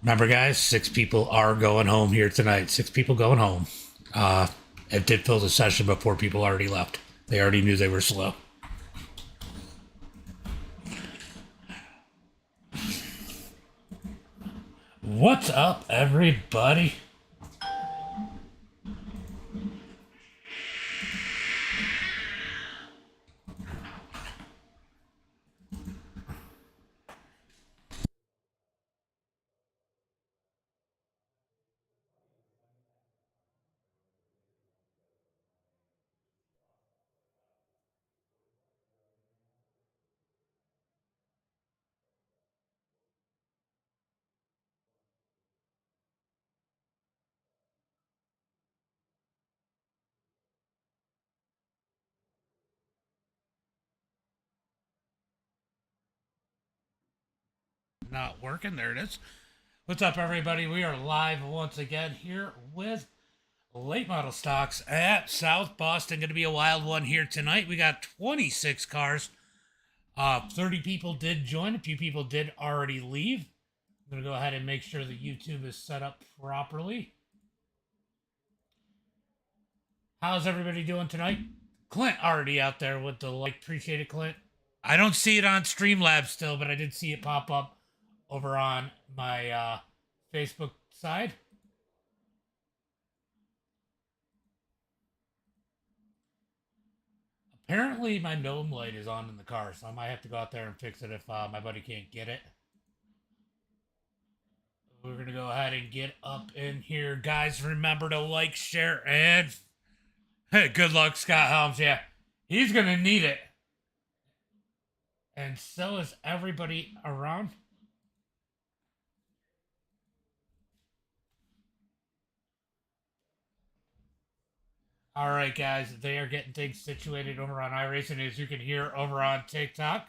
Remember, guys, 6 people are going home here tonight. 6 people going home. Uh, it did fill the session, but 4 people already left. They already knew they were slow. What's up, everybody? Not working. There it is. What's up, everybody? We are live once again here with late model stocks at South Boston. Going to be a wild one here tonight. We got 26 cars. 30 people did join. A few people did already leave. I'm going to go ahead and make sure the YouTube is set up properly. How's everybody doing tonight? Clint already out there with the like. Appreciate it, Clint. I don't see it on Streamlabs still, but I did see it pop up over on my Facebook side. Apparently, my gnome light is on in the car, so I might have to go out there and fix it if my buddy can't get it. We're going to go ahead and get up in here. Guys, remember to like, share, and hey, good luck, Scott Helms. Yeah, he's going to need it. And so is everybody around. All right, guys, they are getting things situated over on iRacing, as you can hear over on TikTok.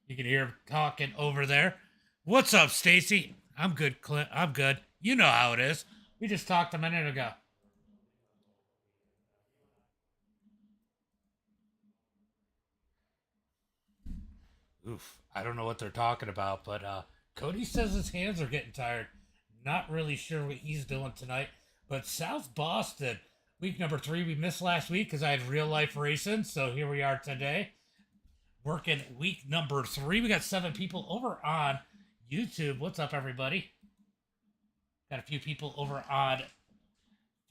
You can hear him talking over there. What's up, Stacy? I'm good, Clint. I'm good. You know how it is. We just talked a minute ago. Oof. I don't know what they're talking about, but Cody says his hands are getting tired. Not really sure what he's doing tonight. But South Boston, week number 3, we missed last week because I had real life racing. So here we are today, working week number 3. We got 7 people over on YouTube. What's up, everybody? Got a few people over on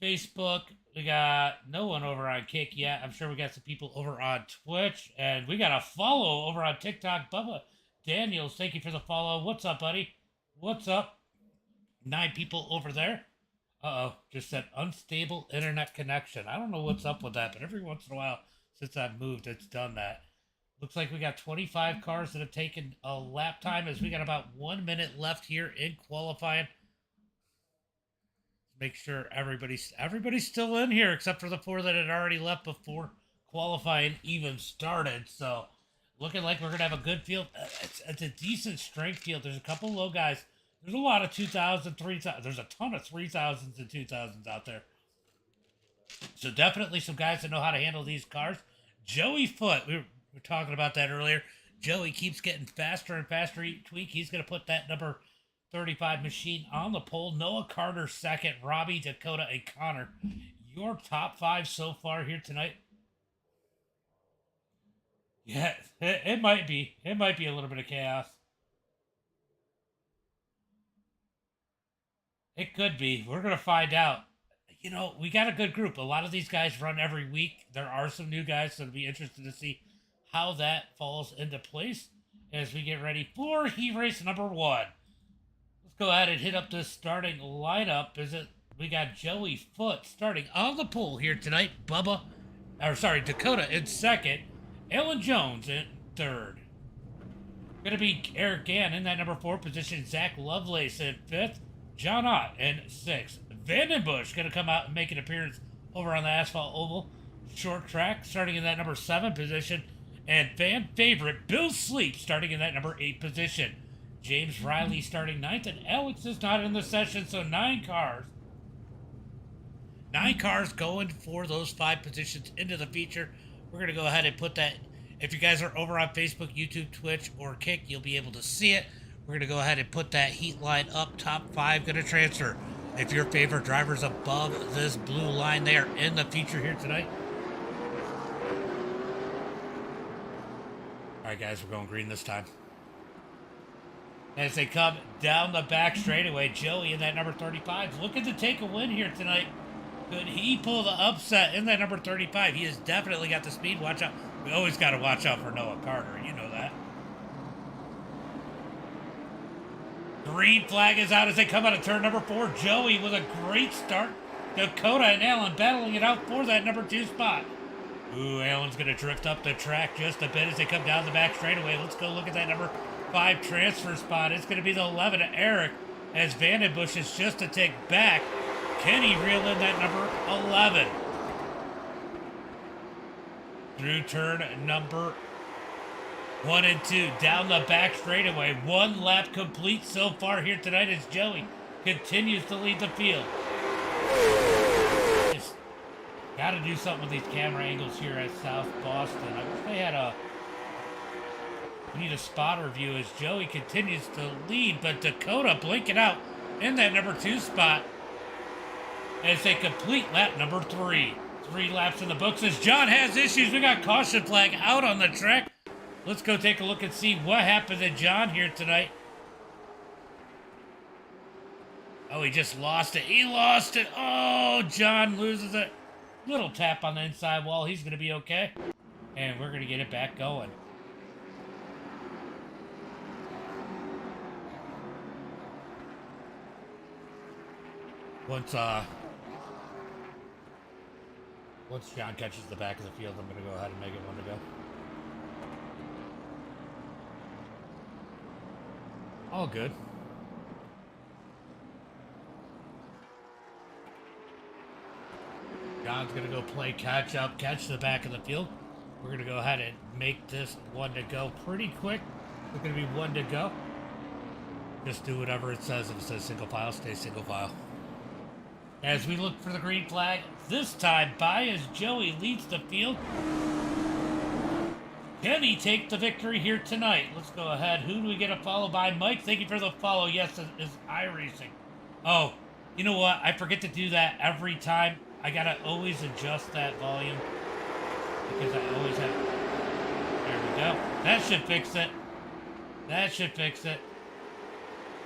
Facebook. We got no one over on Kick yet. I'm sure we got some people over on Twitch. And we got a follow over on TikTok. Bubba Daniels, thank you for the follow. What's up, buddy? What's up? 9 people over there. Uh-oh, just said unstable internet connection. I don't know what's up with that, but every once in a while since I've moved, it's done that. Looks like we got 25 cars that have taken a lap time as we got about 1 minute left here in qualifying. Make sure everybody's still in here except for the 4 that had already left before qualifying even started. So looking like we're gonna have a good field. It's a decent strength field. There's a couple low guys. There's a lot of 2000, 3000. There's a ton of 3000s and 2000s out there. So definitely some guys that know how to handle these cars. Joey Foot, we were talking about that earlier. Joey keeps getting faster and faster each week. He's going to put that number 35 machine on the pole. Noah Carter second. Robbie, Dakota, and Connor. Your top 5 so far here tonight. Yeah, it might be. It might be a little bit of chaos. It could be. We're going to find out. You know, we got a good group. A lot of these guys run every week. There are some new guys, so it'll be interesting to see how that falls into place as we get ready for heat race number 1. Let's go ahead and hit up the starting lineup. We got Joey Foot starting on the pole here tonight. Dakota in second. Ellen Jones in third. Going to be Eric Gann in that number 4 position. Zach Lovelace in 5th. John Ott in 6th. Vandenbush going to come out and make an appearance over on the Asphalt Oval short track, starting in that number 7 position. And fan favorite Bill Sleep starting in that number 8 position. James Riley starting 9th, and Alex is not in the session, so 9 cars. 9 cars going for those 5 positions into the feature. We're going to go ahead and put that. If you guys are over on Facebook, YouTube, Twitch, or Kick, you'll be able to see it. We're going to go ahead and put that heat line up. Top 5 going to transfer. If your favorite driver's above this blue line, they are in the feature here tonight. All right, guys, we're going green this time. As they come down the back straightaway, Joey in that number 35 looking to take a win here tonight. Could he pull the upset in that number 35? He has definitely got the speed. Watch out. We always got to watch out for Noah Carter. You know that. Green flag is out as they come out of turn number 4. Joey with a great start. Dakota and Allen battling it out for that number 2 spot. Ooh, Allen's going to drift up the track just a bit as they come down the back straightaway. Let's go look at that number 5 transfer spot. It's going to be the 11 to Eric as Vandenbush is just a tick back. Can he reel in that number 11? Through turn number 1 and 2. Down the back straightaway. 1 lap complete so far here tonight as Joey continues to lead the field. Just got to do something with these camera angles here at South Boston. I wish they had we need a spotter view as Joey continues to lead, but Dakota blinking out in that number 2 spot as they complete lap number 3. 3 laps in the books as John has issues. We got caution flag out on the track. Let's go take a look and see what happened to John here tonight. Oh, he just lost it. He lost it. Oh, John loses it. Little tap on the inside wall. He's going to be okay. And we're going to get it back going. Once John catches the back of the field, I'm going to go ahead and make it 1 to go. All good. John's going to go play catch up, catch the back of the field. We're going to go ahead and make this 1 to go pretty quick. It's going to be 1 to go. Just do whatever it says. If it says single file, stay single file. As we look for the green flag, this time by as Joey leads the field. Can he take the victory here tonight? Let's go ahead. Who do we get a follow by? Mike, thank you for the follow. Yes, it's iRacing. Oh, you know what? I forget to do that every time. I gotta always adjust that volume because I always have. There we go. That should fix it. That should fix it.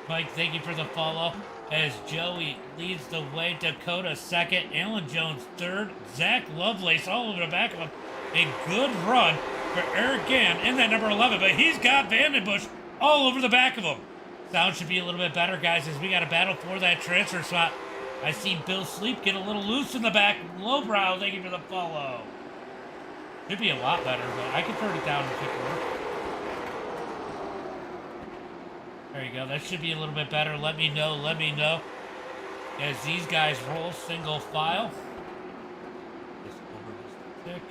Mike, thank you for the follow. As Joey leads the way, Dakota second, Alan Jones third, Zach Lovelace all over the back of him. A good run for Eric Gann in that number 11, but he's got Vandenbush all over the back of him. Sound should be a little bit better, guys, as we got a battle for that transfer spot. I see Bill Sleep get a little loose in the back. Lowbrow, thank you for the follow. Should be a lot better, but I can turn it down and keep it working. There you go. That should be a little bit better. Let me know. Let me know. As these guys roll single file. Just over just a tick.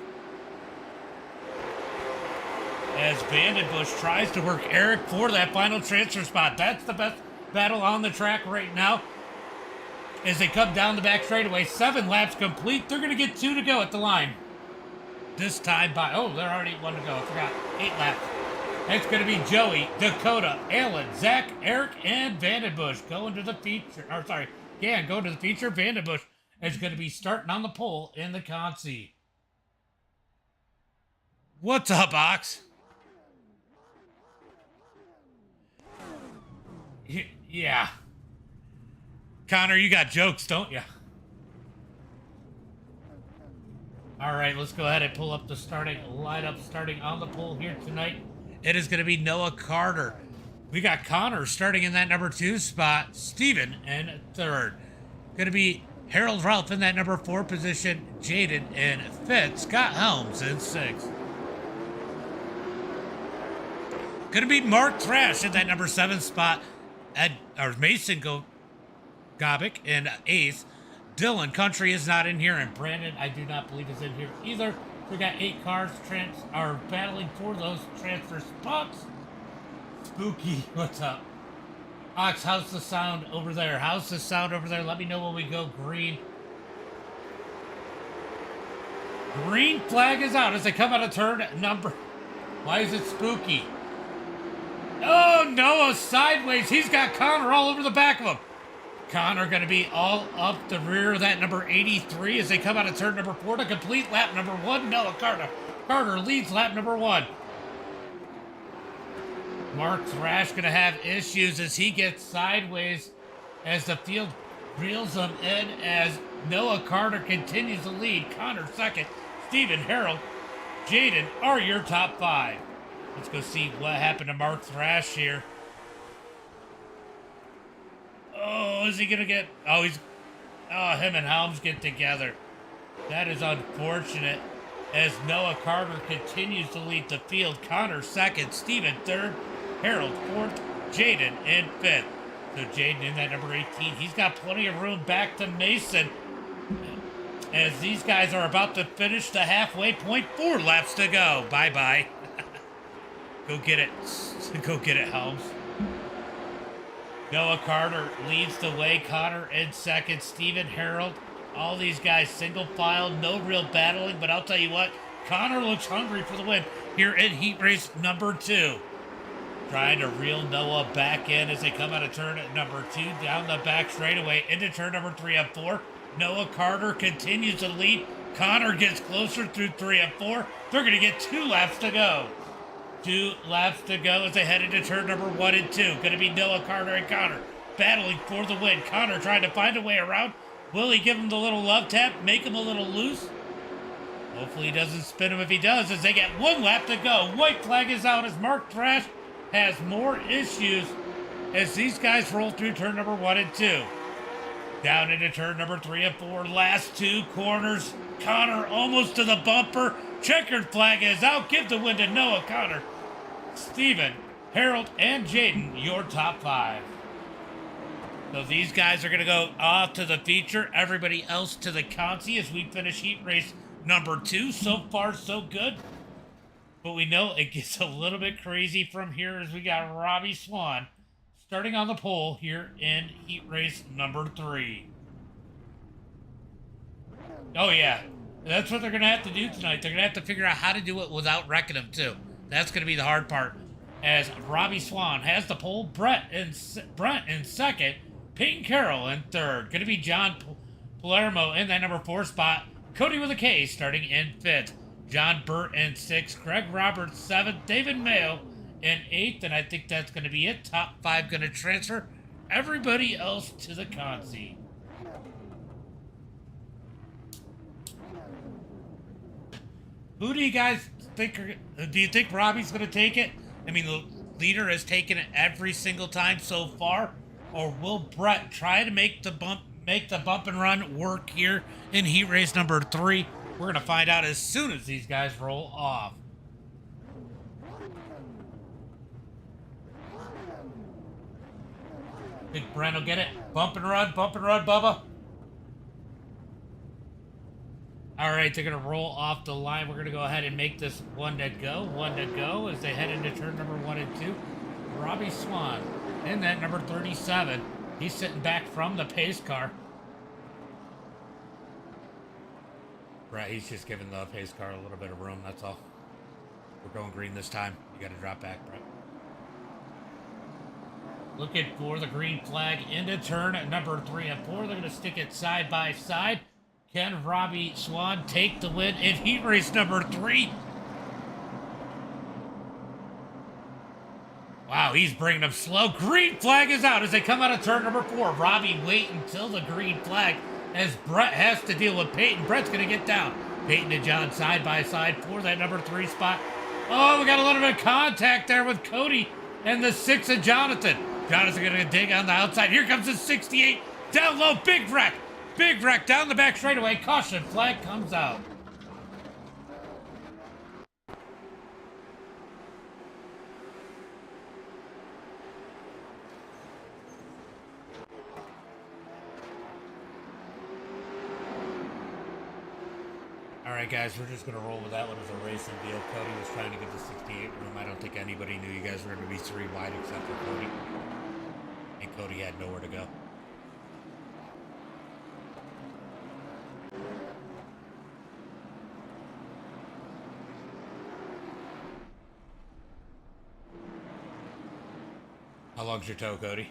As Vandenbush tries to work Eric for that final transfer spot. That's the best battle on the track right now. As they come down the back straightaway. 7 laps complete. They're going to get 2 to go at the line. This time by... Oh, they're already 1 to go. I forgot. 8 laps. It's going to be Joey, Dakota, Alan, Zach, Eric, and Vandenbush going to the feature. Or sorry, yeah, going to the feature. Vandenbush is going to be starting on the pole in the Consi. What's up, Ox? Yeah. Connor, you got jokes, don't you? All right, let's go ahead and pull up the starting lineup starting on the pole here tonight. It is going to be Noah Carter. We got Connor starting in that number 2 spot. Steven in 3rd. Going to be Harold Ralph in that number 4 position. Jaden in 5th. Scott Helms in 6th. Going to be Mark Thrash in that number 7 spot. Mason Gobic in 8th. Dylan Country is not in here. And Brandon, I do not believe, is in here either. We got 8 cars are battling for those transfer spots. Spooky, what's up? Ox, how's the sound over there? How's the sound over there? Let me know when we go green. Green flag is out as they come out of turn number. Why is it spooky? Oh, Oh, Noah sideways. He's got Connor all over the back of him. Connor going to be all up the rear of that number 83 as they come out of turn number 4 to complete lap number 1. Noah Carter leads lap number 1. Mark Thrash going to have issues as he gets sideways as the field reels him in as Noah Carter continues to lead. Connor second. Stephen, Harold, Jaden are your top 5. Let's go see what happened to Mark Thrash here. Oh, is he going to get... Oh, him and Helms get together. That is unfortunate as Noah Carter continues to lead the field. Connor second, Stephen third, Harold fourth, Jaden in 5th. So Jaden in that number 18. He's got plenty of room back to Mason as these guys are about to finish the halfway point. 4 laps to go. Bye-bye. Go get it. Go get it, Helms. Noah Carter leads the way. Connor in second. Stephen, Harold. All these guys single file. No real battling. But I'll tell you what. Connor looks hungry for the win here in heat race number 2. Trying to reel Noah back in as they come out of turn number 2. Down the back straightaway into turn number 3 and 4. Noah Carter continues to lead. Connor gets closer through 3 and 4. They're going to get 2 laps to go. 2 laps to go as they head into turn number 1 and 2. Going to be Noah Carter and Connor battling for the win. Connor trying to find a way around. Will he give him the little love tap? Make him a little loose? Hopefully he doesn't spin him. If he does, as they get 1 lap to go. White flag is out as Mark Thrash has more issues as these guys roll through turn number 1 and 2. Down into turn number 3 and 4. Last 2 corners. Connor almost to the bumper. Checkered flag is out. Give the win to Noah, Connor, Stephen, Harold, and Jaden, your top 5. So these guys are going to go off to the feature. Everybody else to the consi as we finish heat race number 2. So far, so good. But we know it gets a little bit crazy from here as we got Robbie Swan starting on the pole here in heat race number 3. Oh, yeah. That's what they're going to have to do tonight. They're going to have to figure out how to do it without wrecking them, too. That's going to be the hard part. As Robbie Swan has the pole, Brent in second, Peyton Carroll in third. Going to be John Palermo in that number 4 spot. Cody with a K starting in 5th. John Burt in 6th. Craig Roberts 7th. David Mayo in 8th. And I think that's going to be it. Top 5 going to transfer. Everybody else to the consi. Who do you guys think? Do you think Robbie's going to take it? I mean, the leader has taken it every single time so far. Or will Brett try to make the bump and run work here in heat race number 3? We're going to find out as soon as these guys roll off. Think Brent will get it? Bump and run, Bubba. All right, they're going to roll off the line. We're going to go ahead and make this 1 to go as they head into turn number 1 and 2. Robbie Swan in that number 37. He's sitting back from the pace car. Right, he's just giving the pace car a little bit of room, that's all. We're going green this time. You got to drop back, Brett. Looking for the green flag into turn at number 3 and 4. They're going to stick it side by side. Can Robbie Swan take the win in heat race number 3? Wow, he's bringing them slow. Green flag is out as they come out of turn number 4. Robbie wait until the green flag as Brett has to deal with Peyton. Brett's going to get down. Peyton and John side by side for that number 3 spot. Oh, we got a little bit of contact there with Cody and the 6 of Jonathan. Jonathan going to dig on the outside. Here comes the 68. Down low, big wreck. Big wreck down the back straightaway. Caution flag comes out. All right, guys, we're just going to roll with that one as a racing deal. Cody was trying to get the 68 room. I don't think anybody knew you guys were going to be 3 wide except for Cody. And Cody had nowhere to go. How long's your tow, Cody?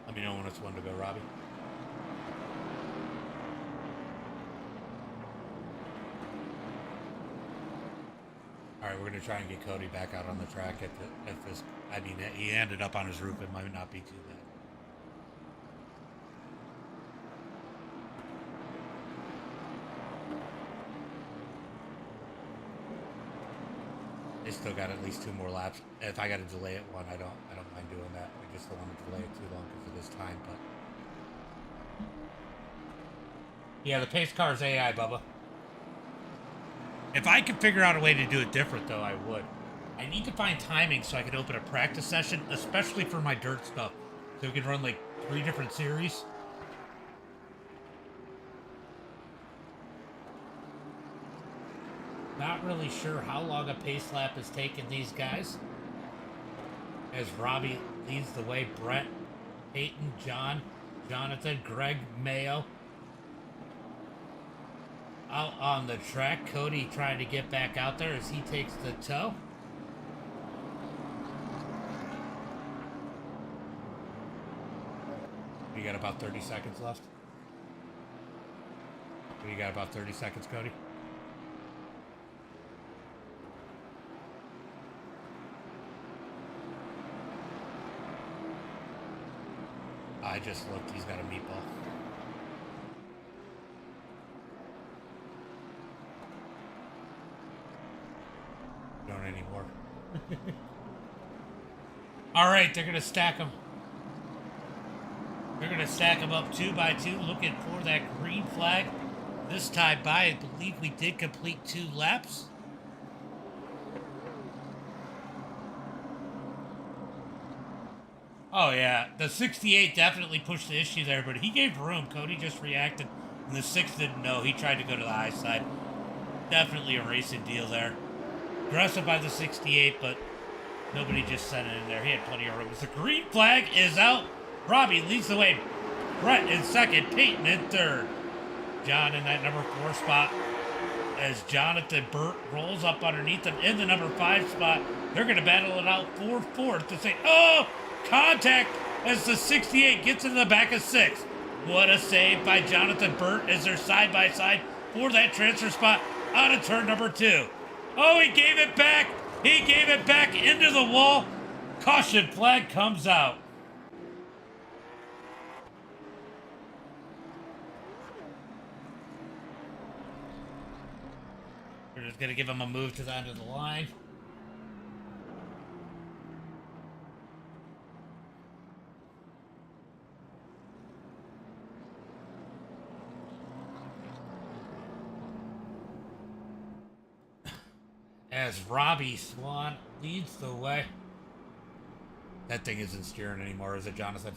Let me know when it's one to go, Robbie. All right, we're gonna try and get Cody back out on the track at this. I mean, he ended up on his roof. It might not be too bad. They still got at least 2 more laps. If I got to delay it one, I don't mind doing that. I just don't want to delay it too long because of this time. But yeah, the pace car is AI, Bubba. If I could figure out a way to do it different, though, I would. I need to find timing so I can open a practice session, especially for my dirt stuff, so we can run like 3 different series. Not really sure how long a pace lap has taken these guys. As Robbie leads the way, Brett, Peyton, John, Jonathan, Greg, Mayo. Out on the track, Cody trying to get back out there as he takes the tow. We got about 30 seconds left. We got about 30 seconds, Cody. I just looked, he's got a meatball. Don't anymore. All right, they're going to stack them. They're going to stack them up 2 by 2, looking for that green flag. This time by, I believe we did complete 2 laps. Oh, yeah. The 68 definitely pushed the issue there, but he gave room. Cody just reacted, and the 6 didn't know. He tried to go to the high side. Definitely a racing deal there. Aggressive by the 68, but nobody just sent it in there. He had plenty of room. The green flag is out. Robbie leads the way. Brett in second. Peyton in third. John in that number 4 spot. As Jonathan Burt rolls up underneath him in the number 5 spot. They're going to battle it out for fourth to say, oh! Contact as the 68 gets into the back of 6. What a save by Jonathan Burt as they're side by side for that transfer spot out of turn number 2. Oh, he gave it back. He gave it back into the wall. Caution flag comes out. We're just going to give him a move to the end of the line. As Robbie Swan leads the way. That thing isn't steering anymore, is it, Jonathan?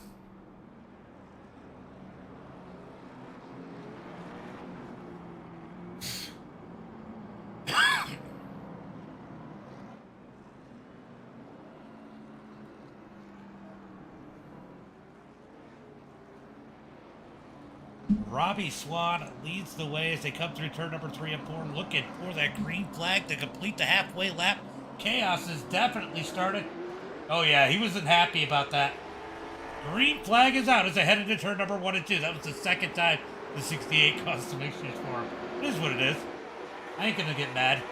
Robbie Swan leads the way as they come through turn number 3 and 4, looking for that green flag to complete the halfway lap. Chaos has definitely started. Oh yeah, he wasn't happy about that. Green flag is out as they head into turn number 1 and 2. That was the second time the 68 caused some issues for him. It is what it is. I ain't gonna get mad.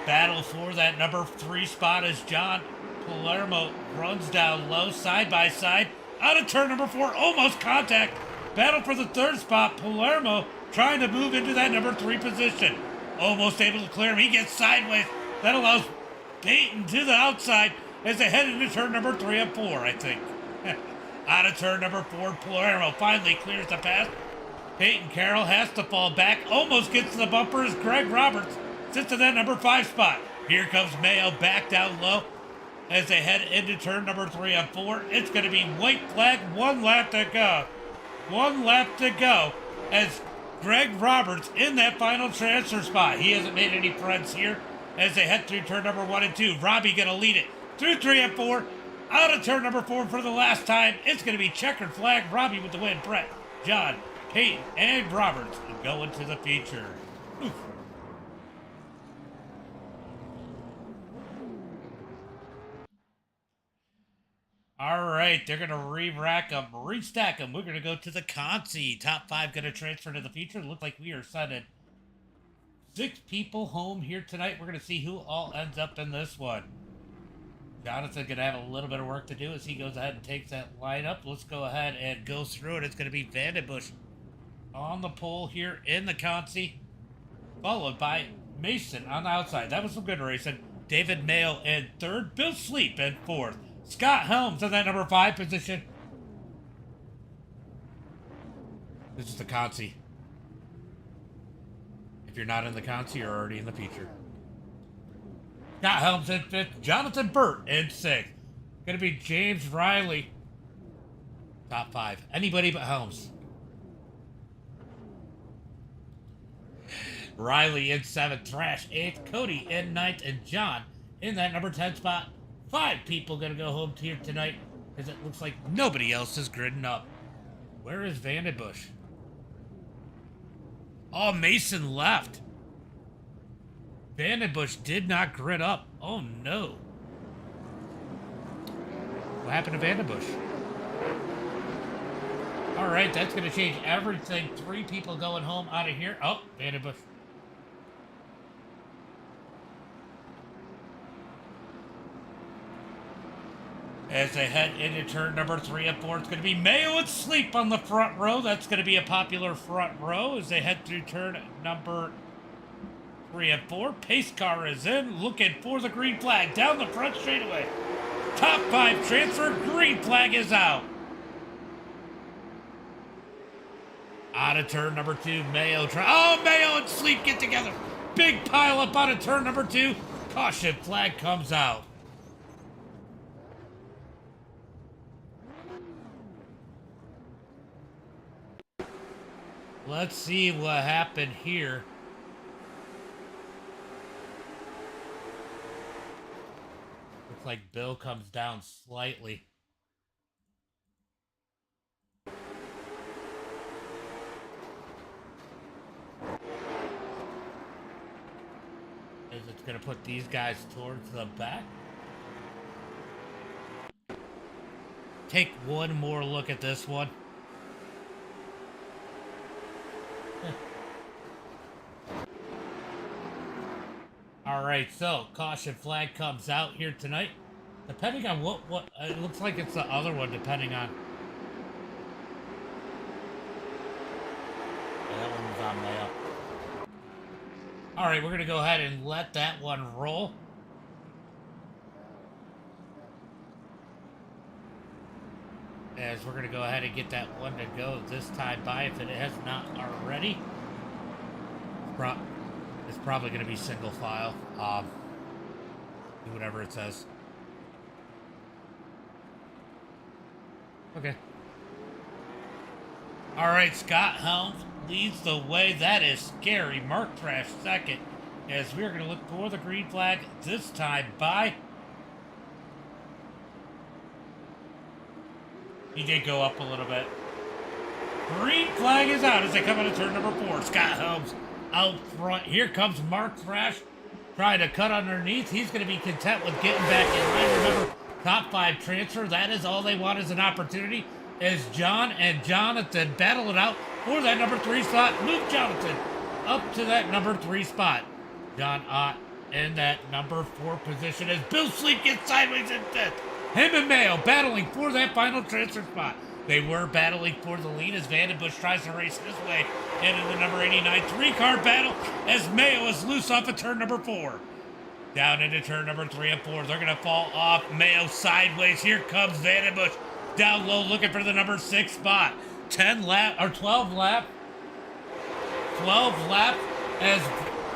Battle for that number 3 spot as John Palermo runs down low, side by side. Out of turn number 4, almost contact. Battle for the 3rd spot. Palermo trying to move into that number 3 position. Almost able to clear him. He gets sideways. That allows Peyton to the outside as they head into turn number 3 and 4, I think. Out of turn number 4, Palermo finally clears the pass. Peyton Carroll has to fall back. Almost gets to the bumper as Greg Roberts sits in that number 5 spot. Here comes Mayo back down low as they head into turn number 3 and 4. It's going to be white flag, 1 lap to go. 1 lap to go as Greg Roberts in that final transfer spot. He hasn't made any friends here as they head through turn number 1 and 2. Robbie going to lead it through 3 and 4. Out of turn number 4 for the last time. It's going to be checkered flag. Robbie with the win. Brett, John, Peyton, and Roberts going to the feature. Oof. All right, they're going to re-rack them, restack them. We're going to go to the Consi. Top 5 going to transfer to the future. Looks like we are sending 6 people home here tonight. We're going to see who all ends up in this one. Jonathan going to have a little bit of work to do as he goes ahead and takes that lineup. Let's go ahead and go through it. It's going to be Vandenbush on the pole here in the Consi, followed by Mason on the outside. That was some good racing. David Mayo in third. Bill Sleep in fourth. Scott Helms in that number 5 position. This is the Consi. If you're not in the Consi, you're already in the feature. Scott Helms in 5th. Jonathan Burt in 6th. Gonna be James Riley. Top 5. Anybody but Helms. Riley in 7th. Thrash 8th. Cody in 9th. And John in that number 10 spot. 5 people gonna go home here tonight because it looks like nobody else is gridding up. Where is Vandenbush? Oh, Mason left. Vandenbush did not grid up. Oh no. What happened to Vandenbush? Alright, that's gonna change everything. 3 people going home out of here. Oh, Vandenbush. As they head into turn number 3 and 4, it's going to be Mayo and Sleep on the front row. That's going to be a popular front row as they head through turn number 3 and 4. Pace car is in, looking for the green flag down the front straightaway. Top 5 transfer, green flag is out. Out of turn number 2, Mayo. Oh, Mayo and Sleep get together. Big pile up out of turn number 2. Caution flag comes out. Let's see what happened here. Looks like Bill comes down slightly. As it's going to put these guys towards the back. Take one more look at this one. Alright, so caution flag comes out here tonight. Depending on what it looks like it's the other one, depending on. Yeah, that one was on Mayo. Alright, we're gonna go ahead and let that one roll. As we're gonna go ahead and get that one to go this time by if it has not already. It's probably going to be single file. Do whatever it says. Okay. Alright, Scott Helms leads the way. That is scary. Mark Thrash second. As we're going to look for the green flag this time by. He did go up a little bit. Green flag is out as they come out of turn number 4. Scott Helms out front. Here comes Mark Thrash trying to cut underneath. He's going to be content with getting back in line. Remember, top 5 transfer. That is all they want is an opportunity. As John and Jonathan battle it out for that number 3 spot. Move Jonathan up to that number 3 spot. John Ott in that number 4 position as Bill Sleep gets sideways in 5th. Him and Mayo battling for that final transfer spot. They were battling for the lead as Vandenbush tries to race this way into the number 89 3-car battle as Mayo is loose off of turn number 4. Down into turn number 3 and 4. They're going to fall off. Mayo sideways. Here comes Vandenbush down low looking for the number 6 spot. 12 lap as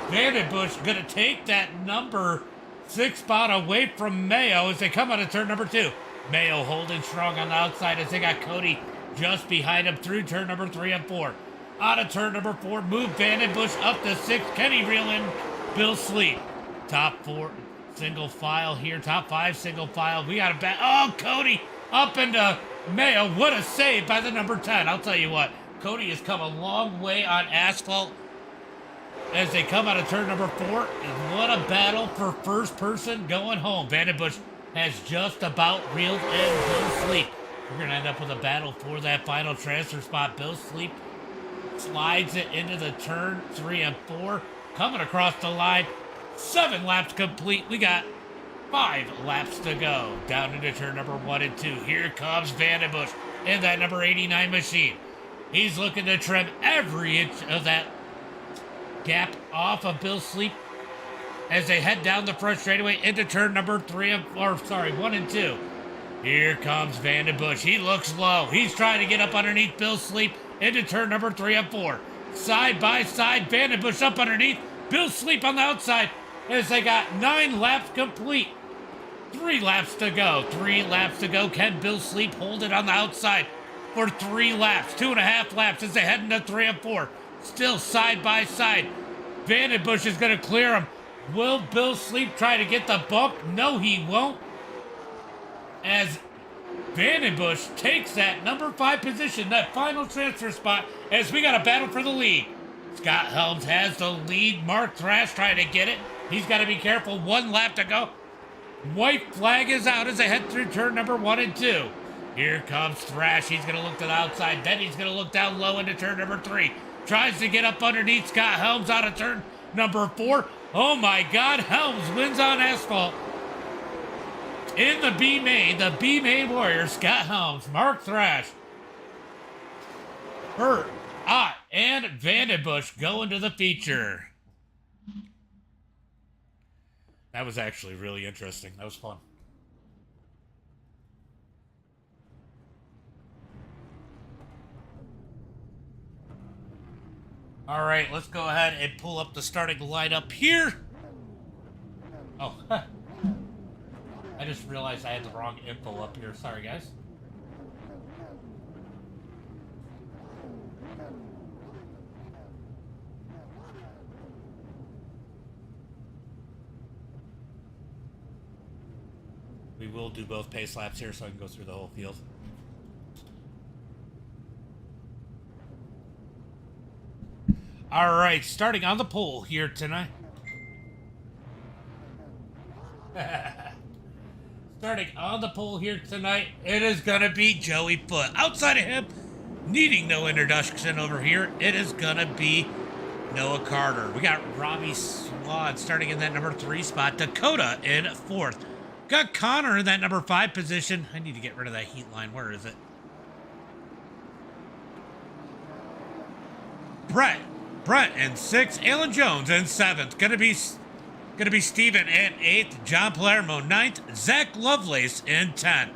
Vandenbush going to take that number 6 spot away from Mayo as they come out of turn number 2. Mayo holding strong on the outside as they got Cody just behind him through turn number 3 and 4. Out of turn number 4, move Vandenbush up to 6. Kenny reeling Bill Sleep. Top 4 single file here. Top 5 single file. We got a bat. Oh, Cody up into Mayo. What a save by the number 10. I'll tell you what. Cody has come a long way on asphalt. as they come out of turn number 4. And what a battle for first person going home. Vandenbush has just about reeled in Bill Sleep. We're going to end up with a battle for that final transfer spot. Bill Sleep slides it into the turn 3 and 4. Coming across the line. 7 laps complete. We got 5 laps to go. Down into turn number 1 and 2. Here comes Vandenbush in that number 89 machine. He's looking to trim every inch of that gap off of Bill Sleep as they head down the front straightaway into turn number 1 and 2. Here comes Vandenbush. He looks low. He's trying to get up underneath Bill Sleep into turn number 3 and 4. Side by side, Vandenbush up underneath. Bill Sleep on the outside as they got 9 laps complete. 3 laps to go. 3 laps to go. Can Bill Sleep hold it on the outside for 3 laps? 2.5 laps as they head into 3 and 4. Still side by side. Vandenbush is going to clear him. Will Bill Sleep try to get the bump? No, he won't. As Vandenbush takes that number 5 position, that final transfer spot, as we got a battle for the lead. Scott Helms has the lead. Mark Thrash trying to get it. He's got to be careful. 1 lap to go. White flag is out as they head through turn number 1 and 2. Here comes Thrash. He's going to look to the outside. Then he's going to look down low into turn number 3. Tries to get up underneath Scott Helms out of turn number 4. Oh my God, Helms wins on asphalt. In the B main, Warrior, Scott Helms, Mark Thrash, Burt, Ott, and Vandenbush go into the feature. That was actually really interesting. That was fun. All right, let's go ahead and pull up the starting lineup here. Oh, I just realized I had the wrong info up here. Sorry, guys. We will do both pace laps here so I can go through the whole field. All right, starting on the pole here tonight. Starting on the pole here tonight, it is going to be Joey Foote. Outside of him, needing no introduction over here, it is going to be Noah Carter. We got Robbie Swan starting in that number 3 spot. Dakota in 4th. Got Connor in that number 5 position. I need to get rid of that heat line. Where is it? Brett in 6th. Alan Jones in 7th. Gonna be Steven in 8th. John Palermo 9th. Zach Lovelace in 10th.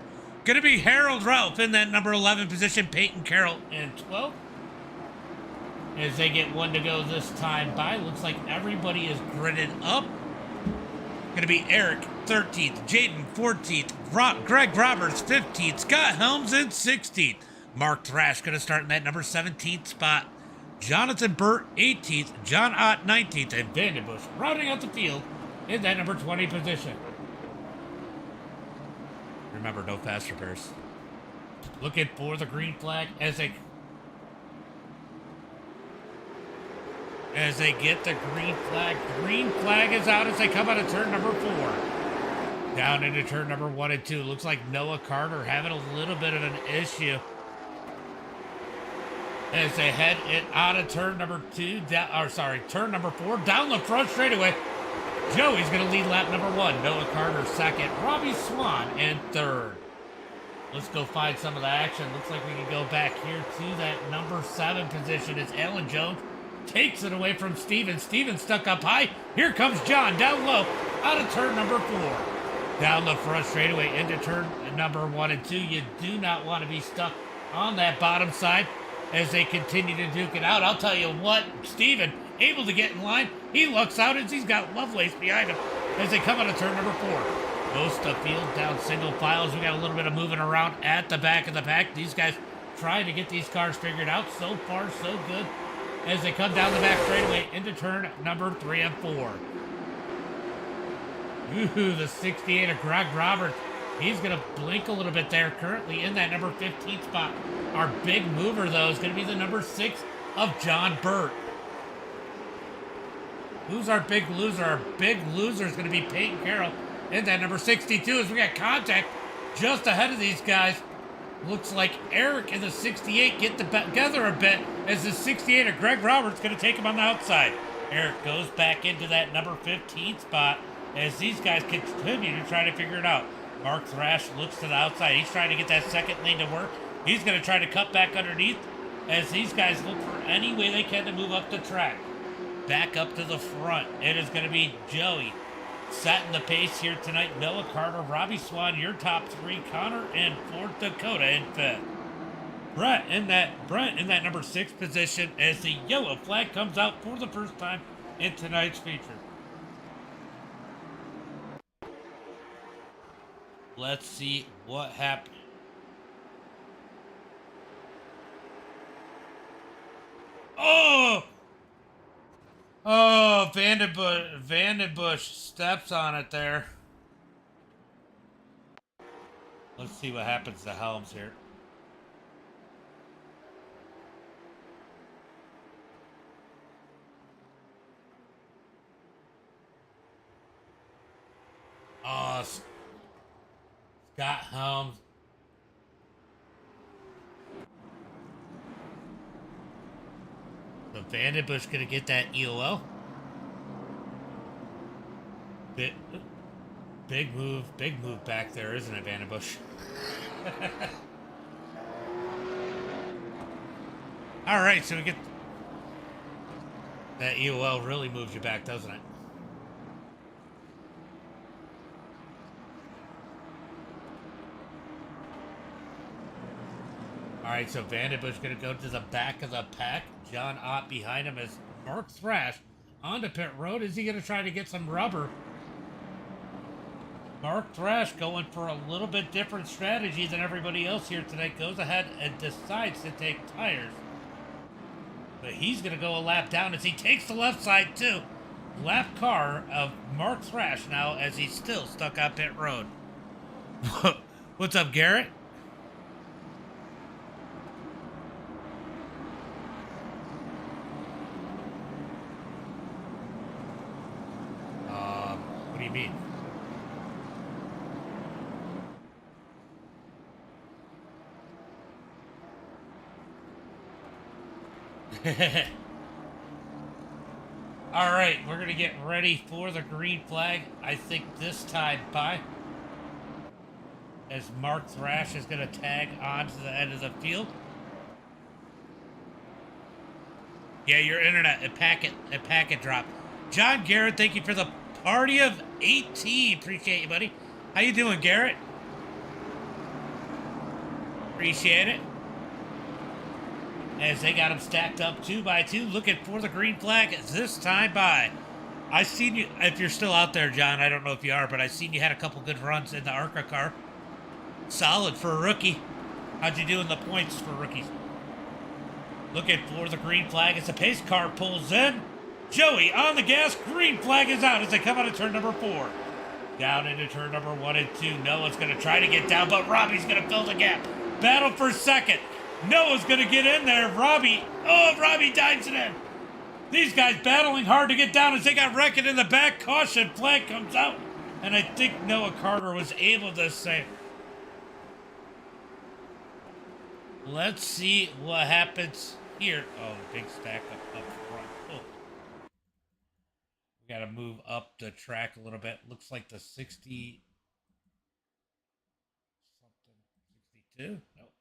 Gonna be Harold Ralph in that number 11 position. Peyton Carroll in 12th. As they get 1 to go this time by. Looks like everybody is gridded up. Gonna be Eric 13th. Jaden 14th. Greg Roberts 15th. Scott Helms in 16th. Mark Thrash gonna start in that number 17th spot. Jonathan Burt 18th, John Ott 19th, and Vandenbush rounding out the field in that number 20 position. Remember, no fast repairs. Looking for the green flag as they get the green flag. Green flag is out as they come out of turn number 4. Down into turn number 1 and 2. Looks like Noah Carter having a little bit of an issue as they head it out of turn number 2, turn number 4, down the front straightaway. Joey's going to lead lap number 1. Noah Carter 2nd. Robbie Swan in 3rd. Let's go find some of the action. Looks like we can go back here to that number 7 position as Alan Jones takes it away from Steven. Steven stuck up high. Here comes John down low out of turn number 4. Down the front straightaway into turn number 1 and 2. You do not want to be stuck on that bottom side as they continue to duke it out. I'll tell you what, Steven able to get in line. He looks out as he's got Lovelace behind him as they come out of turn number 4. Most of the field down single files. We got a little bit of moving around at the back of the pack. These guys trying to get these cars figured out. So far, so good as they come down the back straightaway into turn number 3 and 4. Ooh, the 68 of Greg Roberts. He's going to blink a little bit there, currently in that number 15 spot. Our big mover, though, is going to be the number 6 of John Burt. Who's our big loser? Our big loser is going to be Peyton Carroll in that number 62 as we got contact just ahead of these guys. Looks like Eric in the 68 get together a bit as the 68 of Greg Roberts going to take him on the outside. Eric goes back into that number 15 spot as these guys continue to try to figure it out. Mark Thrash looks to the outside. He's trying to get that second lane to work. He's going to try to cut back underneath as these guys look for any way they can to move up the track. Back up to the front. It is going to be Joey setting the pace here tonight. Noah Carter, Robbie Swan, your top three. Connor in fourth. Dakota in fifth. Brent in that number 6 position as the yellow flag comes out for the first time in tonight's feature. Let's see what happened. Oh! Oh, Vandenbush steps on it there. Let's see what happens to Helms here. Oh, Scott Helms. So Vandenbush gonna get that EOL. Big move back there, isn't it, Vandenbush? All right, so we get that EOL really moves you back, doesn't it? All right, so Vandenbush going to go to the back of the pack. John Ott behind him as Mark Thrash onto pit road. Is he going to try to get some rubber? Mark Thrash going for a little bit different strategy than everybody else here tonight. Goes ahead and decides to take tires. But he's going to go a lap down as he takes the left side too. Lap car of Mark Thrash now as he's still stuck on pit road. What's up, Garrett? What do you mean? All right, we're going to get ready for the green flag. I think this time by as Mark Thrash is going to tag on to the end of the field. Yeah, your internet, a packet dropped. John Garrett, thank you for the party of 18. Appreciate you, buddy. How you doing, Garrett? Appreciate it. As they got them stacked up 2 by 2, looking for the green flag this time by. I seen you, if you're still out there, John, I don't know if you are, but I seen you had a couple good runs in the ARCA car. Solid for a rookie. How'd you do in the points for rookies? Looking for the green flag as the pace car pulls in. Joey on the gas, green flag is out as they come out of turn number 4. Down into turn number 1 and 2. Noah's going to try to get down, but Robbie's going to fill the gap. Battle for second. Noah's going to get in there. Robbie dives it in. These guys battling hard to get down as they got wrecked in the back. Caution flag comes out. And I think Noah Carter was able to save. Let's see what happens here. Oh, big stack up front. Oh. We got to move up the track a little bit. Looks like the 60 something. 62? Nope.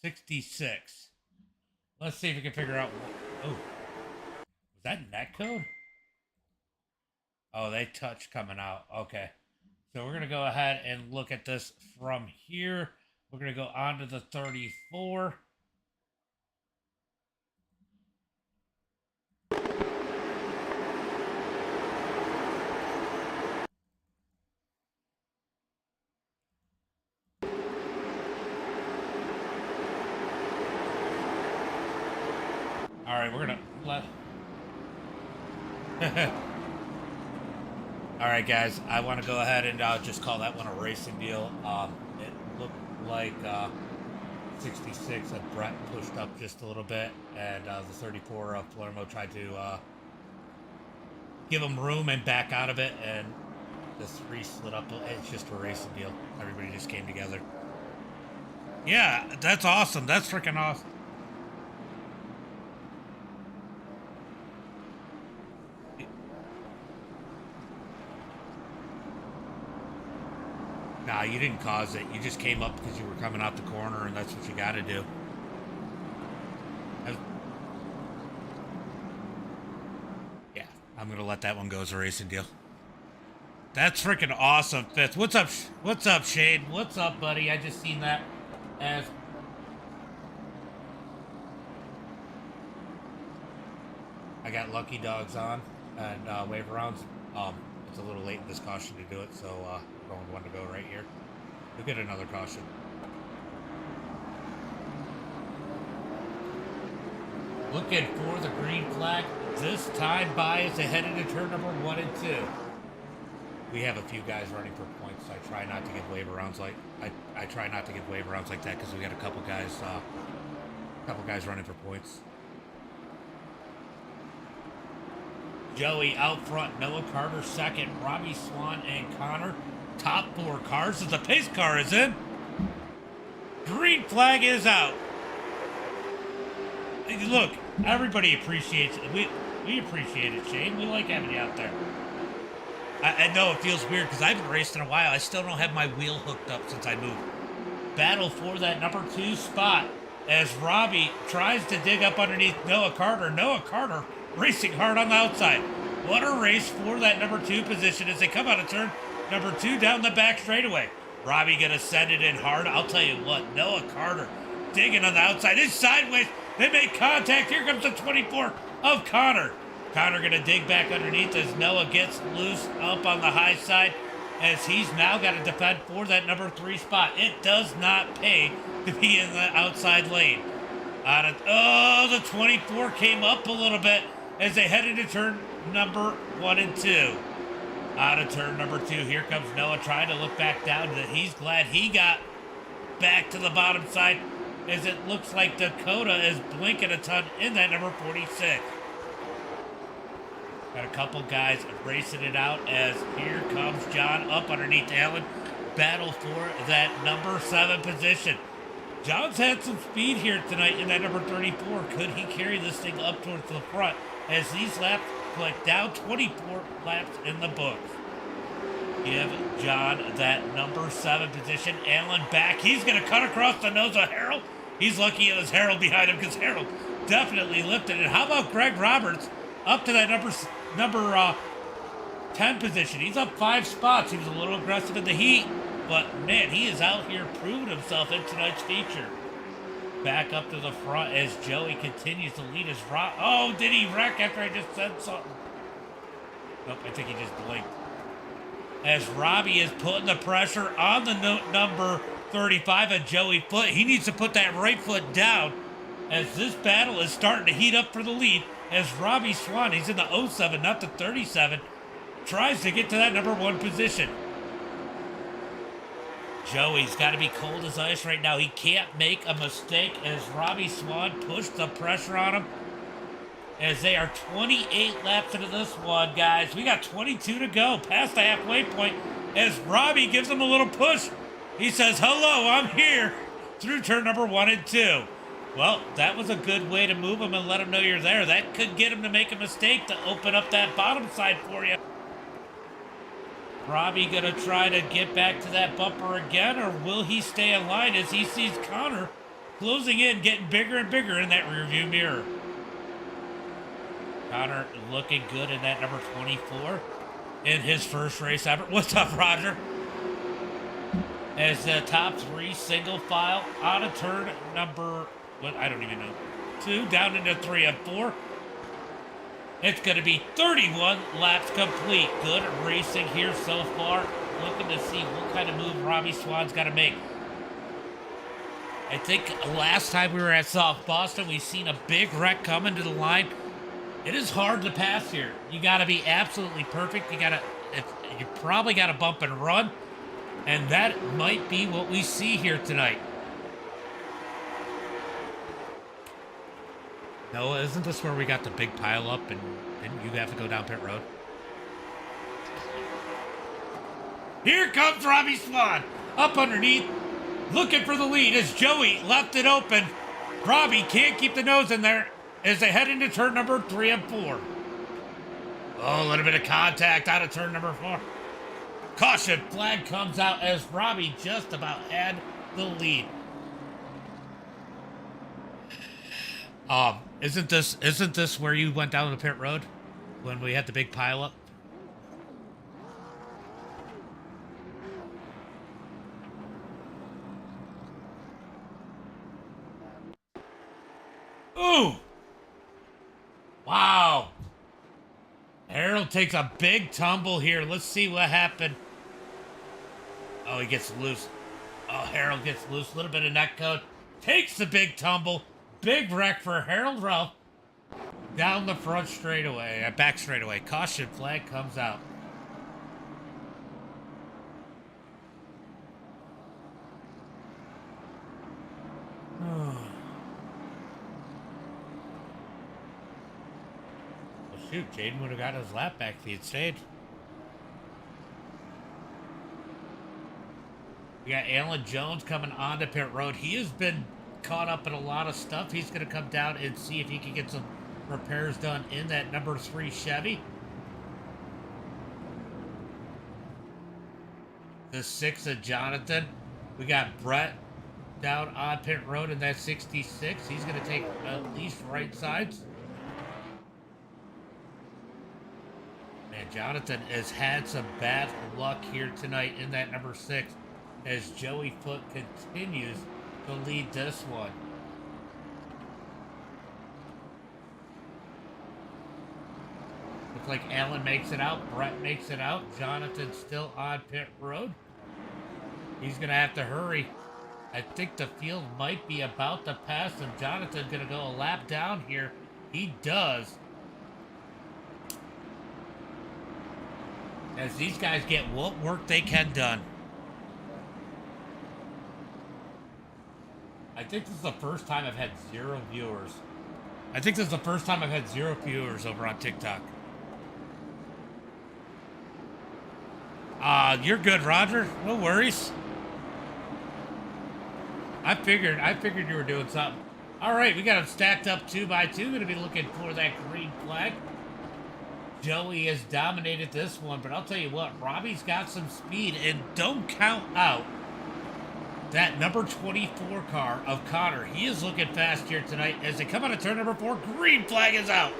66. Let's see if we can figure out what. Oh. Was that net code? Oh, they touch coming out. Okay. So we're going to go ahead and look at this from here. We're going to go on to the 34. All right, we're going to let... All right, guys, I want to go ahead and just call that one a racing deal. It looked like 66 of Brett pushed up just a little bit, and the 34 of Palermo tried to give him room and back out of it, and the 3 slid up. It's just a racing deal. Everybody just came together. Yeah, that's awesome. That's freaking awesome. Nah, you didn't cause it. You just came up because you were coming out the corner, and that's what you got to do. Yeah, I'm going to let that one go as a racing deal. That's freaking awesome, Fifth. What's up? What's up, Shade? What's up, buddy? I just seen that as... I got Lucky Dogs on and wave rounds. It's a little late in this caution to do it, so we're going one to go right here. We'll get another caution. Looking for the green flag. This time by as they head into turn number 1 and 2. We have a few guys running for points. I try not to give wave rounds like I try not to give wave rounds like that because we got a couple guys running for points. Joey out front, Noah Carter second, Robbie Swan and Connor. Top 4 cars as the pace car is in. Green flag is out. Look, everybody appreciates it. We appreciate it, Shane. We like having you out there. I know it feels weird because I haven't raced in a while. I still don't have my wheel hooked up since I moved. Battle for that number 2 spot as Robbie tries to dig up underneath Noah Carter. Noah Carter racing hard on the outside. What a race for that number 2 position as they come out of turn number 2 down the back straightaway. Robbie gonna send it in hard. I'll tell you what, Noah Carter digging on the outside. It's sideways. They make contact. Here comes the 24 of Connor. Connor gonna dig back underneath as Noah gets loose up on the high side as he's now got to defend for that number 3 spot. It does not pay to be in the outside lane. The 24 came up a little bit as they head into turn number 1 and 2. Out of turn number 2, here comes Noah trying to look back down. He's glad he got back to the bottom side as it looks like Dakota is blinking a ton in that number 46. Got a couple guys racing it out as here comes John up underneath Allen. Battle for that number 7 position. John's had some speed here tonight in that number 34. Could he carry this thing up towards the front as these laps collect down 24 laps in the books? Give John that number 7 position. Allen back. He's going to cut across the nose of Harold. He's lucky it was Harold behind him because Harold definitely lifted it. How about Greg Roberts up to that number 10 position? He's up 5 spots. He was a little aggressive in the heat, but man, he is out here proving himself in tonight's feature. Back up to the front as Joey continues to lead his rock. Oh, did he wreck after I just said something? Nope, I think he just blinked. As Robbie is putting the pressure on the number 35 of Joey Foot. He needs to put that right foot down as this battle is starting to heat up for the lead as Robbie Swan, he's in the 07, not the 37, tries to get to that number 1 position. Joey's got to be cold as ice right now. He can't make a mistake as Robbie Swan pushed the pressure on him as they are 28 laps into this one, guys. We got 22 to go past the halfway point as Robbie gives him a little push. He says, hello, I'm here through turn number 1 and 2. Well, that was a good way to move him and let him know you're there. That could get him to make a mistake to open up that bottom side for you. Robbie gonna try to get back to that bumper again, or will he stay in line as he sees Connor closing in, getting bigger and bigger in that rearview mirror? Connor looking good in that number 24 in his first race ever. What's up, Roger? As the top 3 single file out of turn number, I don't even know, 2 down into 3 and 4. It's going to be 31 laps complete. Good racing here so far. Looking to see what kind of move Robbie Swan's got to make. I think last time we were at South Boston, we seen a big wreck coming to the line. It is hard to pass here. You got to be absolutely perfect. You probably got to bump and run. And that might be what we see here tonight. Noah, isn't this where we got the big pile up and didn't you have to go down pit road? Here comes Robbie Swan up underneath, looking for the lead as Joey left it open. Robbie can't keep the nose in there as they head into turn number 3 and 4. Oh, a little bit of contact out of turn number 4. Caution flag comes out as Robbie just about had the lead. Isn't this where you went down the pit road when we had the big pile up? Ooh! Wow! Harold takes a big tumble here. Let's see what happened. Oh, he gets loose. Oh, Harold gets loose. A little bit of neck code. Takes the big tumble. Big wreck for Harold Ralph. Down the front straightaway. Back straightaway. Caution flag comes out. Well, shoot, Jaden would have got his lap back if he had stayed. We got Alan Jones coming onto pit road. He has been caught up in a lot of stuff. He's going to come down and see if he can get some repairs done in that number 3 Chevy. The 6 of Jonathan. We got Brett down on pit road in that 66. He's going to take at least right sides. Man, Jonathan has had some bad luck here tonight in that number 6 as Joey Foot continues to lead this one. Looks like Allen makes it out. Brett makes it out. Jonathan's still on pit road. He's going to have to hurry. I think the field might be about to pass him. Jonathan's going to go a lap down here. He does. As these guys get what work they can done. I think this is the first time I've had 0 viewers. I think this is the first time I've had 0 viewers over on TikTok. You're good, Roger. No worries. I figured you were doing something. All right, we got them stacked up 2 by 2. Going to be looking for that green flag. Joey has dominated this one, but I'll tell you what, Robbie's got some speed, and don't count out that number 24 car of Connor. He is looking fast here tonight as they come out of turn number 4. Green flag is out.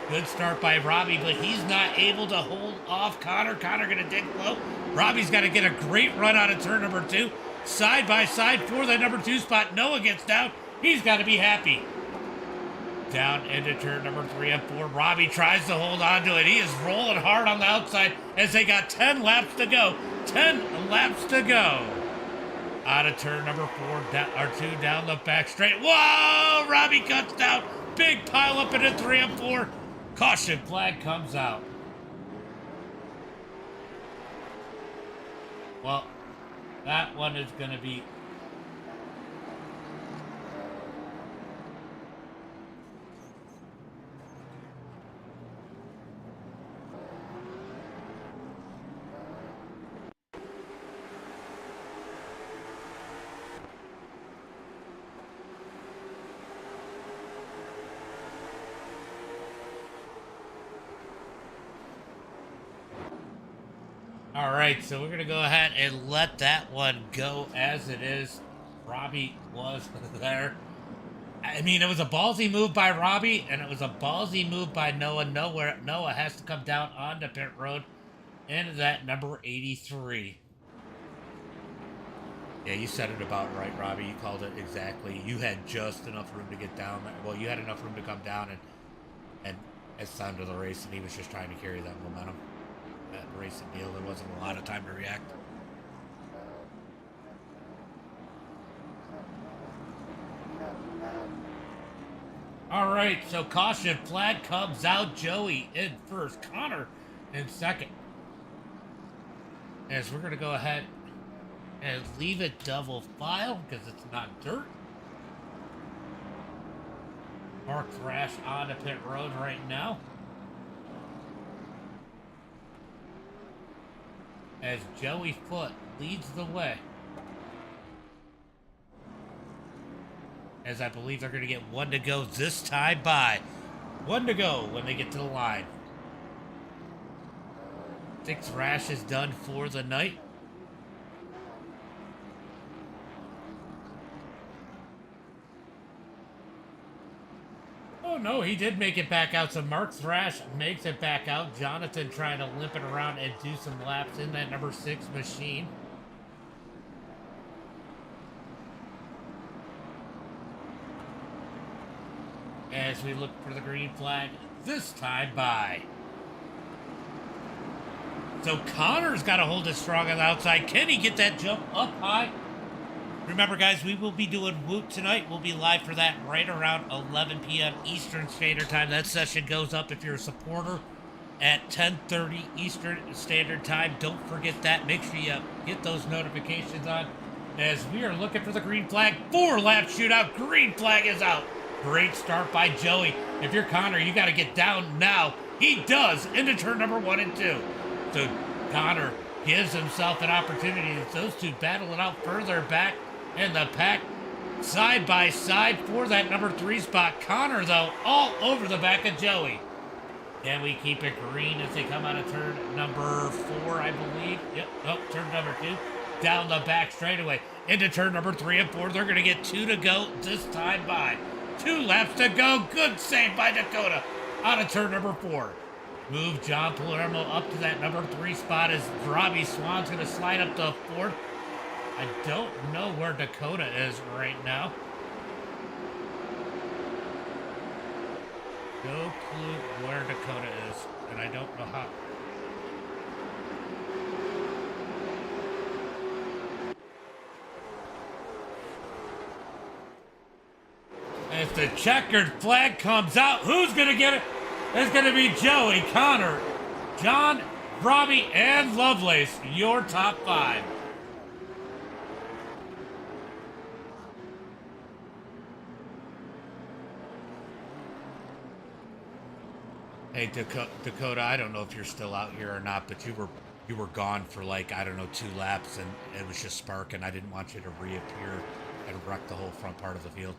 Good start by Robbie, but he's not able to hold off Connor. Connor going to dig low. Robbie's got to get a great run out of turn number 2. Side by side for the number 2 spot. Noah gets down. He's got to be happy. Down into turn number 3 and 4. Robbie tries to hold on to it. He is rolling hard on the outside as they got 10 laps to go. 10 laps to go. Out of turn number 2 down the back straight. Whoa! Robbie cuts down. Big pile up into 3 and 4. Caution flag comes out. Well, that one is going to be... All right, so we're going to go ahead and let that one go as it is. Robbie was there. I mean, it was a ballsy move by Robbie, and it was a ballsy move by Noah. Noah has to come down onto pit road into that number 83. Yeah, you said it about right, Robbie. You called it exactly. You had just enough room to get down. Well, you had enough room to come down, and it's time to the race, and he was just trying to carry that momentum. That racing deal, there wasn't a lot of time to react. All right, so caution flag comes out. Joey in first, Connor in second. As we're going to go ahead and leave it double file because it's not dirt. Mark Thrash on the pit road right now. As Joey Foot leads the way. As I believe they're going to get one to go this time by. One to go when they get to the line. I think Thrash is done for the night. Oh no, he did make it back out. So Mark Thrash makes it back out. Jonathan trying to limp it around and do some laps in that number 6 machine. As we look for the green flag this time by. So Connor's got to hold it strong on the outside. Can he get that jump up high? Remember, guys, we will be doing Woot tonight. We'll be live for that right around 11 p.m. Eastern Standard Time. That session goes up if you're a supporter at 10:30 Eastern Standard Time. Don't forget that. Make sure you get those notifications on as we are looking for the green flag. 4-lap shootout. Green flag is out. Great start by Joey. If you're Connor, you got to get down now. He does into turn number 1 and 2. So Connor gives himself an opportunity as those two battle it out further back in the pack, side by side for that number 3 spot. Connor, though, all over the back of Joey. Can we keep it green as they come out of turn number 4, I believe? Yep, nope, turn number 2. Down the back straightaway into turn number 3 and 4. They're going to get 2 to go this time by. 2 laps to go. Good save by Dakota out of turn number 4. Move John Palermo up to that number 3 spot as Robbie Swan's going to slide up to 4th. I don't know where Dakota is right now. No clue where Dakota is, and I don't know how. As the checkered flag comes out, who's going to get it? It's going to be Joey, Connor, John, Robbie, and Lovelace, your top 5. Hey, Dakota, I don't know if you're still out here or not, but you were gone for like, I don't know, 2 laps, and it was just sparking. I didn't want you to reappear and wreck the whole front part of the field.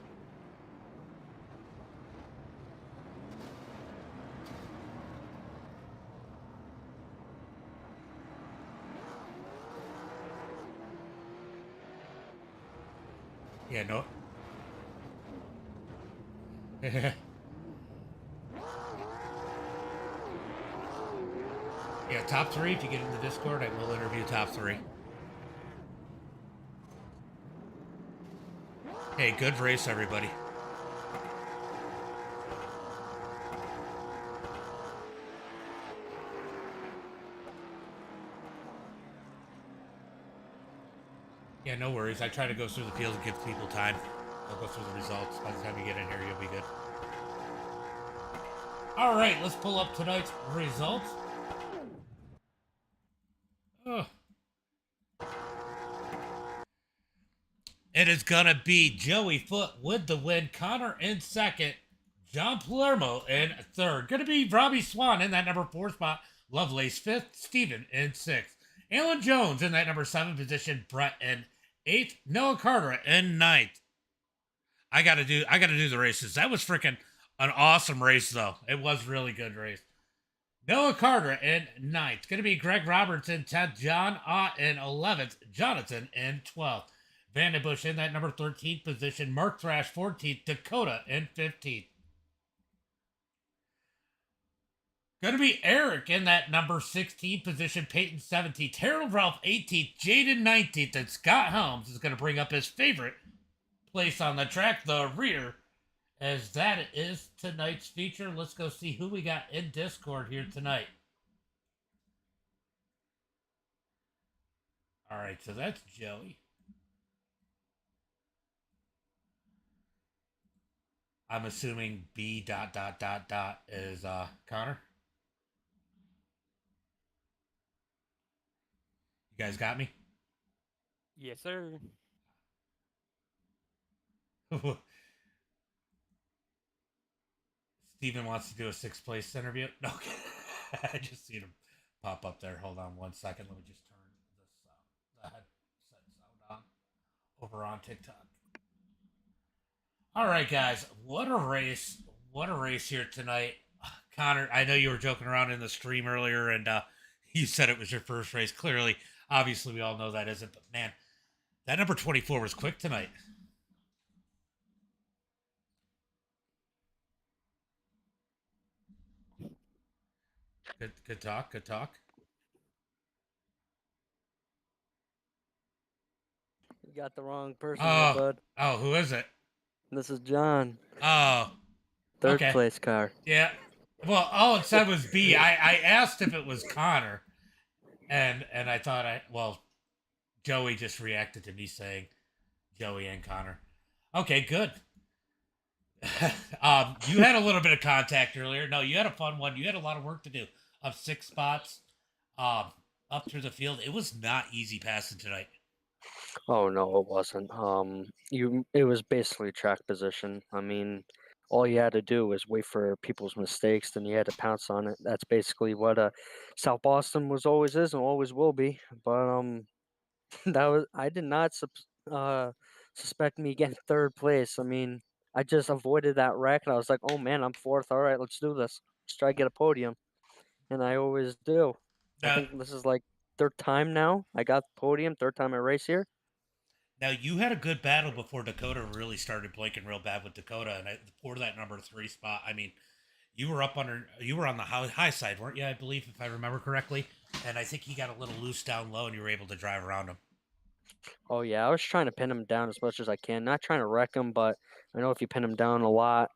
Yeah, no. Yeah, top 3. If you get in the Discord, I will interview top 3. Hey, good race, everybody. Yeah, no worries. I try to go through the field and give people time. I'll go through the results. By the time you get in here, you'll be good. All right, let's pull up tonight's results. Oh. It is going to be Joey Foot with the win, Connor in 2nd, John Palermo in 3rd. Going to be Robbie Swan in that number 4 spot, Lovelace 5th, Steven in 6th, Alan Jones in that number 7 position, Brett in 8th, Noah Carter in 9th. I gotta do the races. That was freaking an awesome race, though. It was really good race. Noah Carter in 9th. Going to be Greg Roberts in 10th. John Ott in 11th. Jonathan in 12th. Vandenbush in that number 13th position. Mark Thrash 14th. Dakota in 15th. Going to be Eric in that number 16th position. Peyton 17th. Harold Ralph 18th. Jaden 19th. And Scott Helms is going to bring up his favorite place on the track, the rear, as that is tonight's feature. Let's go see who we got in Discord here tonight. All right, so that's Joey. I'm assuming B dot dot dot dot is Connor. You guys got me? Yes, sir. Steven wants to do a sixth place interview. No, I just seen him pop up there. Hold on 1 second. Let me just turn this the headset sound on over on TikTok. All right, guys. What a race! What a race here tonight. Connor, I know you were joking around in the stream earlier, and you said it was your first race. Clearly, obviously, we all know that isn't. But man, that number 24 was quick tonight. Good talk. Good talk. You got the wrong person there, Oh, bud. oh, who is it? This is John. Oh, Third okay. place car. Yeah. Well, all it said was B. I asked if it was Connor, and I thought Joey just reacted to me saying Joey and Connor. Okay, good. You had a little bit of contact earlier. No, you had a fun one. You had a lot of work to do. Up 6 spots, up through the field. It was not easy passing tonight. Oh no, it wasn't. It was basically track position. I mean, all you had to do was wait for people's mistakes, then you had to pounce on it. That's basically what South Boston was always is and always will be. But I did not suspect me getting third place. I mean, I just avoided that wreck, and I was like, oh man, I'm fourth. All right, let's do this. Let's try to get a podium, and I always do. I Now, think this is like third time now. I got the podium, third time I race here. now you had a good battle before Dakota really started blinking real bad with Dakota, and for that number 3 spot. I mean, you were on the high side, weren't you? I believe, if I remember correctly. And I think he got a little loose down low, and you were able to drive around him. Oh yeah, I was trying to pin him down as much as I can. Not trying to wreck him, but I know if you pin him down a lot,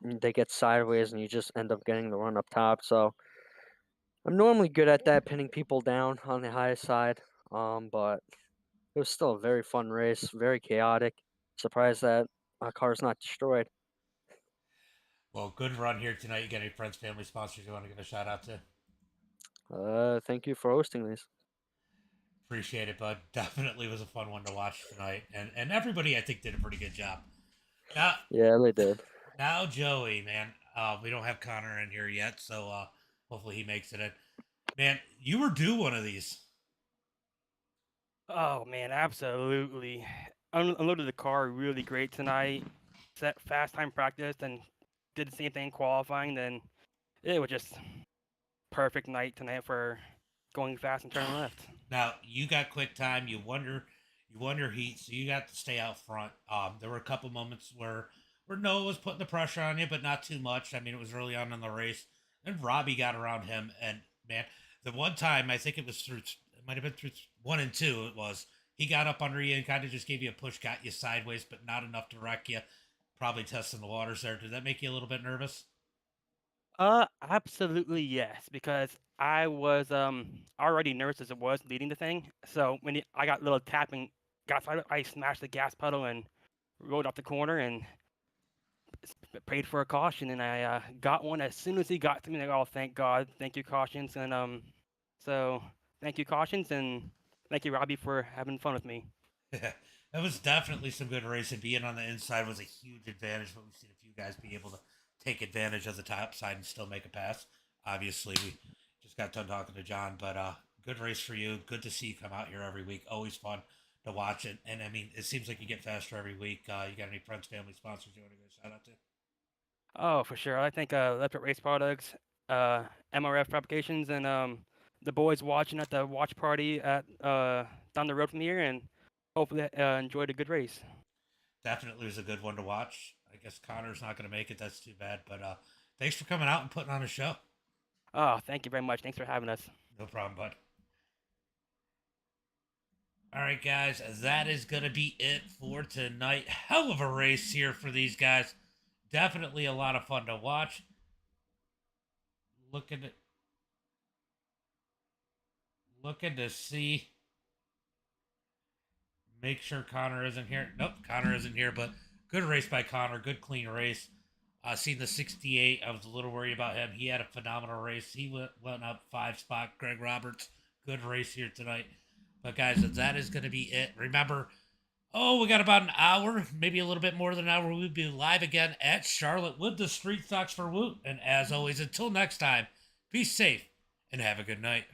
they get sideways and you just end up getting the run up top. So I'm normally good at that, pinning people down on the high side. But it was still a very fun race, very chaotic. Surprised that our car's not destroyed. Well, good run here tonight. You got any friends, family, sponsors you want to give a shout out to? Thank you for hosting these. Appreciate it, bud. Definitely was a fun one to watch tonight, and everybody I think did a pretty good job. Now, Yeah, they did. now Joey, man, we don't have Connor in here yet, so hopefully he makes it in. Man, you were due one of these. Oh man, absolutely. Unloaded the car really great tonight. Set fast time practice and did the same thing qualifying. Then it was just perfect night tonight for going fast and turning left. Now you got quick time. You won your heat, so you got to stay out front. There were a couple moments where Noah was putting the pressure on you, but not too much. I mean, it was early on in the race, and Robbie got around him. And man, the one time I think it was through, it might have been through 1 and 2. It was he got up under you and kind of just gave you a push, got you sideways, but not enough to wreck you. Probably testing the waters there. Did that make you a little bit nervous? Absolutely yes, because I was already nervous as it was leading the thing. So when I got a little tapping, I smashed the gas pedal and rode off the corner and prayed for a caution, and I got one as soon as he got to me. Like, oh, thank God, thank you cautions, and so thank you cautions, and thank you Robbie for having fun with me. That was definitely some good racing. Being on the inside was a huge advantage, but we've seen a few guys be able to take advantage of the top side and still make a pass. Obviously, we just got done talking to John, but good race for you. Good to see you come out here every week. Always fun to watch it. And I mean, it seems like you get faster every week. You got any friends, family, sponsors you want to give a shout out to? Oh, for sure. I think Electric Race Products, MRF Fabrications, and the boys watching at the watch party at down the road from here, and hopefully enjoyed a good race. Definitely was a good one to watch. I guess Connor's not going to make it. That's too bad. But thanks for coming out and putting on a show. Oh, thank you very much. Thanks for having us. No problem, bud. All right, guys, that is going to be it for tonight. Hell of a race here for these guys. Definitely a lot of fun to watch. Looking at looking to see. Make sure Connor isn't here. Nope, Connor isn't here, but good race by Connor. Good, clean race. Seen the 68. I was a little worried about him. He had a phenomenal race. He went up 5 spot. Greg Roberts, good race here tonight. But guys, that is going to be it. Remember, Oh, we got about an hour, maybe a little bit more than an hour. We'll be live again at Charlotte with the Street Stocks for Woot. And as always, until next time, be safe and have a good night.